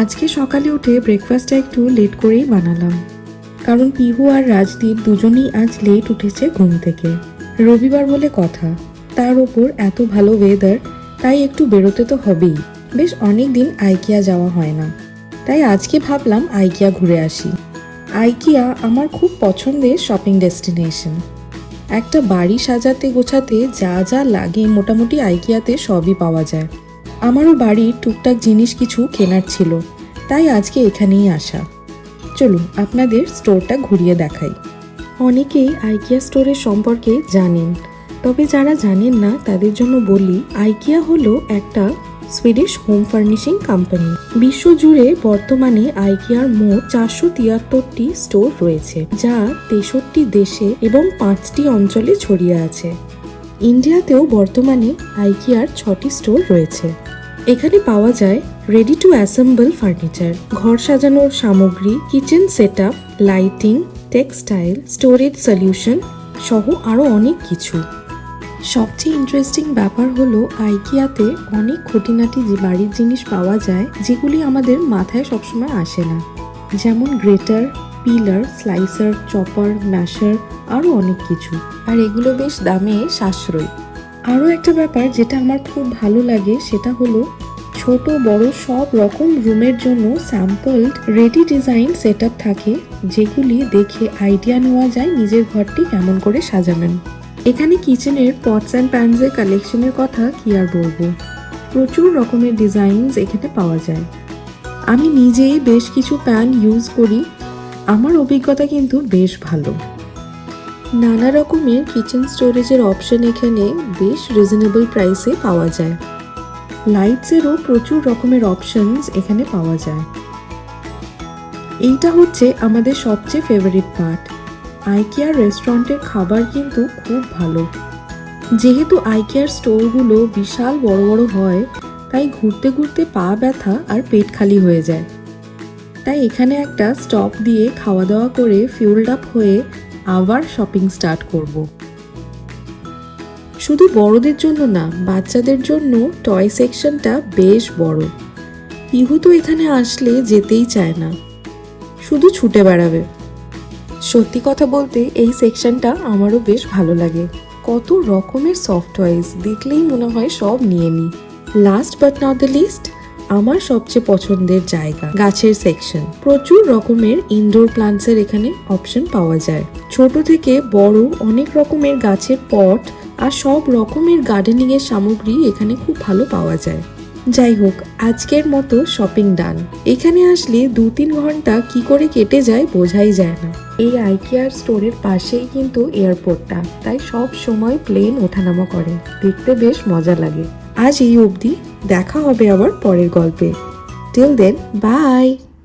আজকে সকালে উঠে ব্রেকফাস্টটা একটু লেট করেই বানালাম, কারণ পিহু আর রাজদীপ দুজনেই আজ লেট উঠেছে ঘুম থেকে। রবিবার বলে কথা, তার ওপর এত ভালো ওয়েদার, তাই একটু বেরোতে তো হবেই। বেশ অনেক দিন আইকিয়া যাওয়া হয় না, তাই আজকে ভাবলাম আইকিয়া ঘুরে আসি। আইকিয়া আমার খুব পছন্দের শপিং ডেস্টিনেশন। একটা বাড়ি সাজাতে গোছাতে যা যা লাগে মোটামুটি আইকিয়াতে সবই পাওয়া যায়। আমারও বাড়ির টুকটাক জিনিস কিছু কেনার ছিল, তাই আজকে এখানেই আসা। চলুন আপনাদের স্টোরটা ঘুরিয়ে দেখাই। অনেকেই আইকিয়া স্টোরের সম্পর্কে জানেন, তবে যারা জানেন না তাদের জন্য বলি, আইকিয়া হলো একটা সুইডিশ হোম ফার্নিশিং কোম্পানি। বিশ্বজুড়ে বর্তমানে আইকিয়ার মোট 473টি স্টোর রয়েছে, যা 63 দেশে এবং 5টি অঞ্চলে ছড়িয়ে আছে। ইন্ডিয়াতেও বর্তমানে আইকিয়ার 6টি স্টোর রয়েছে। এখানে পাওয়া যায় রেডি টু অ্যাসেম্বল ফার্নিচার, ঘর সাজানোর সামগ্রী, kitchen setup, lighting, textile, storage solution সহ আরও অনেক কিছু। সবচেয়ে ইন্টারেস্টিং ব্যাপার হলো আইকিয়াতে অনেক খুঁটিনাটি বাড়ির জিনিস পাওয়া যায়, যেগুলি আমাদের মাথায় সবসময় আসে না, যেমন গ্রেটার, পিলার, স্লাইসার, চপার, ম্যাশার, আরও অনেক কিছু। আর এগুলো বেশ দামে সাশ্রয়ী। আরও একটা ব্যাপার যেটা আমার খুব ভালো লাগে সেটা হলো ছোট বড় সব রকম রুমের জন্য স্যাম্পলড রেডি ডিজাইন সেটআপ থাকে, যেগুলি দেখে আইডিয়া নেওয়া যায় নিজের ঘরটি কেমন করে সাজাবেন। এখানে কিচেনের পটস অ্যান্ড প্যানসের কালেকশনের কথা কি আর বলবো, প্রচুর রকমের ডিজাইনস এখানে পাওয়া যায়। আমি নিজেই বেশ কিছু প্যান ইউজ করি, আমার অভিজ্ঞতা কিন্তু বেশ ভালো। নানা রকমের কিচেন স্টোরেজের অপশন এখানে বেশ রিজনেবল প্রাইসে পাওয়া যায়। লাইটসেরও প্রচুর রকমের অপশনস এখানে পাওয়া যায়। এইটা হচ্ছে আমাদের সবচেয়ে ফেভারিট পার্ট। আইকিয়ার রেস্টুরেন্টের খাবার কিন্তু খুব ভালো। যেহেতু আইকিয়ার স্টোরগুলো বিশাল বড় বড় হয়, তাই ঘুরতে ঘুরতে পা ব্যথা আর পেট খালি হয়ে যায়। তাই এখানে একটা স্টপ দিয়ে খাওয়া দাওয়া করে ফিউলড আপ হয়ে আবার শপিং স্টার্ট করব। শুধু বড়দের জন্য না, বাচ্চাদের জন্য টয় সেকশনটা বেশ বড়। পিহু তো এখানে আসলে যেতেই চায় না, শুধু ছুটে বেড়াবে। সত্যি কথা বলতে এই সেকশনটা আমারও বেশ ভালো লাগে। কত রকমের সফট টয়েস, দেখলেই মনে হয় সব নিয়ে নিই। Last but not the least, আমার সবচেয়ে পছন্দের জায়গা গাছের সেকশন। প্রচুর রকমের ইনডোর প্লান্টসের এখানে অপশন পাওয়া যায়। ছোট থেকে বড় অনেক রকমের গাছের পট আর সব রকমের গার্ডেনিং এর সামগ্রী এখানে খুব ভালো পাওয়া যায়। যাই হোক, আজকের মতো শপিং ডান। এখানে আসলে 2-3 ঘন্টা কি করে কেটে যায় বোঝাই যায় না। এই আইকিয়ার স্টোরের পাশেই কিন্তু এয়ারপোর্টটা, তাই সব সময় প্লেন ওঠানামা করে, দেখতে বেশ মজা লাগে। আজ এই অবধি, দেখা হবে আবার পরের গল্পে। Till then, by.